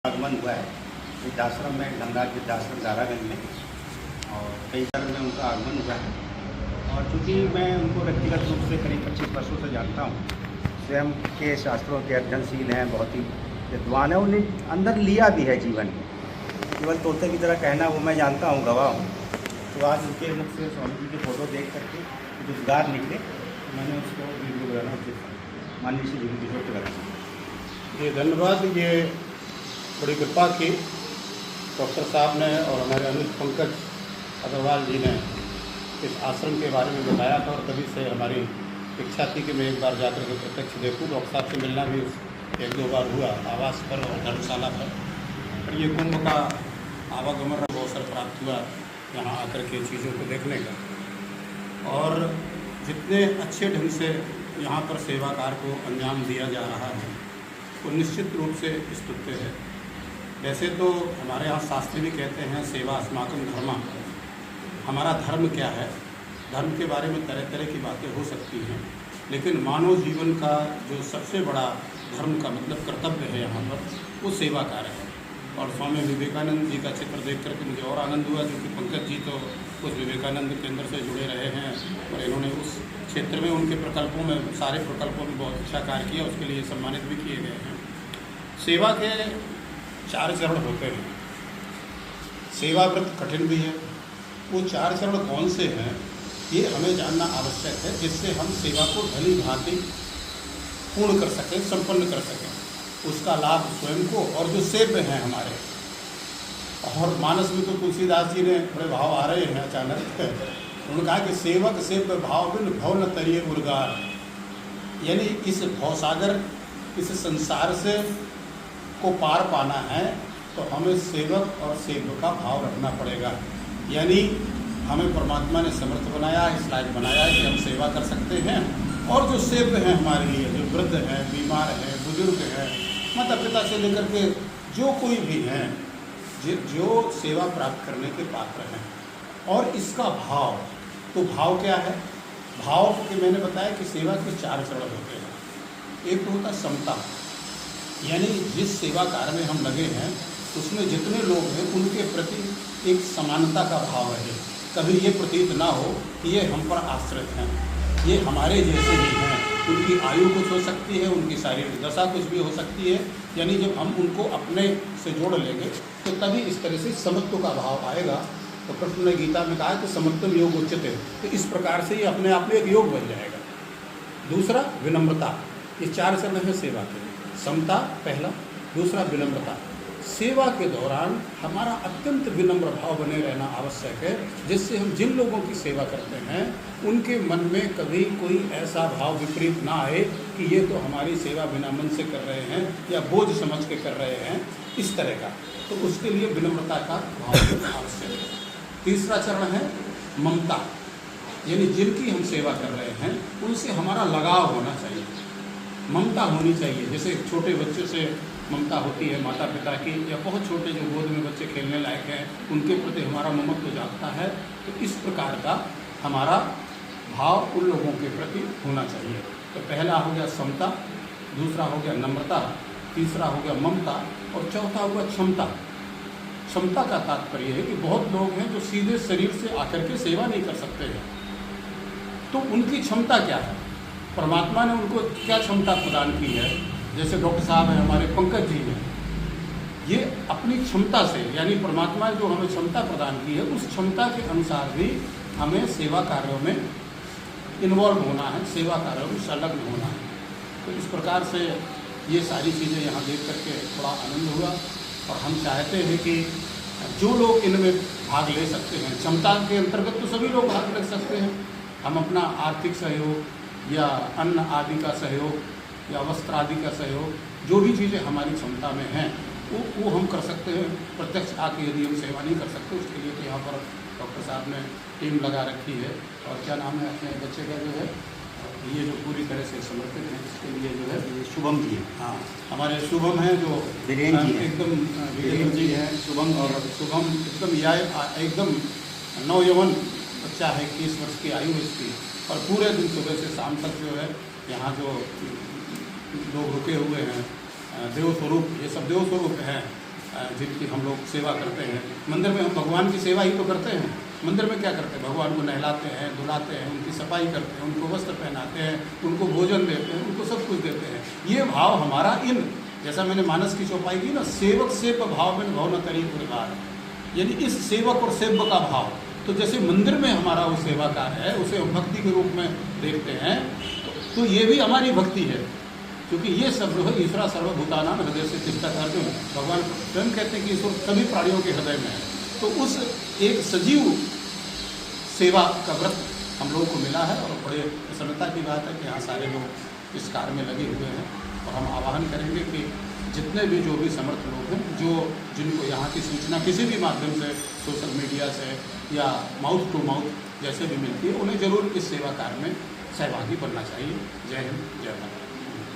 आगमन हुआ है वृद्धाश्रम में, गंगाज वृद्धाश्रम दारागंज में, और कई साल में उनका आगमन हुआ है। और चूँकि मैं उनको व्यक्तिगत रूप से करीब 25 वर्षों से जानता हूँ, स्वयं के शास्त्रों के अध्ययनशील हैं, बहुत ही विद्वान है, उन्हें अंदर लिया भी है जीवन में, केवल तोते की तरह कहना वो मैं जानता हूँ, गवाह हूँ। तो आज उनके मुख से स्वामी जी की फ़ोटो देख करके कुछ उद्गार निकले, तो मैंने उसको वीडियो बनाना उचित माननीय श्री जी की फ़ोटो लगा। ये धन्यवाद। ये बड़ी कृपा की डॉक्टर साहब ने और हमारे अनुज पंकज अग्रवाल जी ने इस आश्रम के बारे में बताया था, और तभी से हमारी इच्छा थी कि मैं एक बार जाकर के प्रत्यक्ष देखूँ। डॉक्टर साहब से मिलना भी एक दो बार हुआ, आवास पर और धर्मशाला पर। और ये कुंभ का आवागमन का अवसर प्राप्त हुआ यहाँ आकर के चीज़ों को देखने का, और जितने अच्छे ढंग से यहाँ पर सेवा कार्य को अंजाम दिया जा रहा है वो निश्चित रूप से स्तुत्य है। वैसे तो हमारे यहाँ शास्त्री भी कहते हैं सेवा अस्माकं धर्म, हमारा धर्म क्या है। धर्म के बारे में तरह तरह की बातें हो सकती हैं, लेकिन मानव जीवन का जो सबसे बड़ा धर्म का मतलब कर्तव्य है यहाँ पर, वो सेवा कार्य है। और स्वामी विवेकानंद जी का चित्र देख करके मुझे और आनंद हुआ, क्योंकि पंकज जी तो उस विवेकानंद केंद्र से जुड़े रहे हैं, और इन्होंने उस क्षेत्र में उनके प्रकल्पों में, सारे प्रकल्पों में बहुत अच्छा कार्य किया, उसके लिए सम्मानित भी किए गए हैं। सेवा के 4 चरण होते हैं। सेवा व्रत कठिन भी है। वो 4 चरण कौन से हैं ये हमें जानना आवश्यक है, जिससे हम सेवा को भली भांति पूर्ण कर सकें, संपन्न कर सकें, उसका लाभ स्वयं को और जो सेव्य हैं हमारे। और मानस में तो तुलसीदास जी ने बड़े भाव आ रहे हैं अचानक, उन्होंने कहा कि सेवक सेव्य भाव बिन भव न तरिए उर्गार, यानी इस भवसागर, इस संसार से को पार पाना है तो हमें सेवक और सेव्य का भाव रखना पड़ेगा। यानी हमें परमात्मा ने समर्थ बनाया है, इस लायक बनाया है कि हम सेवा कर सकते हैं, और जो सेव्य हैं हमारे लिए, जो वृद्ध हैं, बीमार हैं, बुजुर्ग हैं, माता पिता से लेकर के जो कोई भी हैं, जो सेवा प्राप्त करने के पात्र हैं। और इसका भाव, तो भाव क्या है? भाव के मैंने बताया कि सेवा के 4 चरण होते हैं। एक तो होता है समता, यानी जिस सेवा कार्य में हम लगे हैं उसमें जितने लोग हैं उनके प्रति एक समानता का भाव रहे। कभी ये प्रतीत ना हो कि ये हम पर आश्रित हैं, ये हमारे जैसे ही हैं, उनकी आयु कुछ हो सकती है, उनकी शारीरिक दशा कुछ भी हो सकती है। यानी जब हम उनको अपने से जोड़ लेंगे तो तभी इस तरह से समत्व का भाव आएगा। तो कृष्ण ने गीता में कहा कि समत्वम योग उच्यते, तो इस प्रकार से ये अपने आप में एक योग बन जाएगा। दूसरा विनम्रता, ये 4 चरण है सेवा के। समता पहला, दूसरा विनम्रता। सेवा के दौरान हमारा अत्यंत विनम्र भाव बने रहना आवश्यक है, जिससे हम जिन लोगों की सेवा करते हैं उनके मन में कभी कोई ऐसा भाव विपरीत ना आए कि ये तो हमारी सेवा बिना मन से कर रहे हैं या बोझ समझ के कर रहे हैं, इस तरह का। तो उसके लिए विनम्रता का भाव आवश्यक है। तीसरा चरण है ममता, यानी जिनकी हम सेवा कर रहे हैं उनसे हमारा लगाव होना चाहिए, ममता होनी चाहिए। जैसे छोटे बच्चे से ममता होती है माता पिता की, या बहुत छोटे जो गोद में बच्चे खेलने लायक हैं उनके प्रति हमारा ममत्व जागता है। तो इस प्रकार का हमारा भाव उन लोगों के प्रति होना चाहिए। तो पहला हो गया समता, दूसरा हो गया नम्रता, तीसरा हो गया ममता, और चौथा हो गया क्षमता। क्षमता का तात्पर्य है कि बहुत लोग हैं जो सीधे शरीर से आकर के सेवा नहीं कर सकते हैं, तो उनकी क्षमता क्या है, परमात्मा ने उनको क्या क्षमता प्रदान की है। जैसे डॉक्टर साहब हैं हमारे, पंकज जी हैं, ये अपनी क्षमता से, यानी परमात्मा ने जो हमें क्षमता प्रदान की है उस क्षमता के अनुसार भी हमें सेवा कार्यों में इन्वॉल्व होना है, सेवा कार्यों में संलग्न होना है। तो इस प्रकार से ये सारी चीज़ें यहाँ देख करके बड़ा आनंद हुआ, और हम चाहते हैं कि जो लोग इनमें भाग ले सकते हैं, क्षमता के अंतर्गत तो सभी लोग भाग ले सकते हैं। हम अपना आर्थिक सहयोग या अन्न आदि का सहयोग या वस्त्र आदि का सहयोग, जो भी चीज़ें हमारी क्षमता में हैं वो हम कर सकते हैं। प्रत्यक्ष आके यदि हम सेवा नहीं कर सकते, उसके लिए तो यहाँ पर डॉक्टर साहब ने टीम लगा रखी है। और क्या नाम है अपने बच्चे का जो है, ये जो पूरी तरह से समर्पित हैं, इसके लिए जो है ये शुभम जी हैं। हाँ, हमारे शुभम हैं जो वीरेंद्र जी हैं, एकदम वीरेंद्र जी हैं। शुभम, और शुभम एकदम नौयवन बच्चा है, 21 वर्ष की आयु है इसकी, और पूरे दिन सुबह से शाम तक जो है यहाँ जो लोग रुके हुए हैं, देव स्वरूप, ये सब देव स्वरूप हैं, जिनकी हम लोग सेवा करते हैं। मंदिर में हम भगवान की सेवा ही तो करते हैं। मंदिर में क्या करते हैं? भगवान को नहलाते हैं, धुलाते हैं, उनकी सफाई करते हैं, उनको वस्त्र पहनाते हैं, उनको भोजन देते हैं, उनको सब कुछ देते हैं। ये भाव हमारा इन, जैसा मैंने मानस की चौपाई की ना, सेवक सेव भाव में भाव न तरी उदार, यानी इस सेवक और सेव्य का भाव। तो जैसे मंदिर में हमारा वो सेवा कार्य है, उसे हम भक्ति के रूप में देखते हैं, तो ये भी हमारी भक्ति है, क्योंकि ये सब जो है ईश्वरा सर्वभूतानां हृदय से तिष्ठति अर्जुन, भगवान स्वयं कहते हैं कि ईश्वर सभी प्राणियों के हृदय में है। तो उस एक सजीव सेवा का व्रत हम लोगों को मिला है और बड़े प्रसन्नता की बात है कि यहाँ सारे लोग इस कार्य में लगे हुए हैं। और हम आह्वान करेंगे कि जितने भी जो भी समर्थ लोग हैं, जिनको यहाँ की सूचना किसी भी माध्यम से, सोशल मीडिया से या माउथ टू माउथ जैसे भी मिलती है, उन्हें ज़रूर इस सेवा कार्य में सहभागी बनना चाहिए। जय हिंद, जय भारत।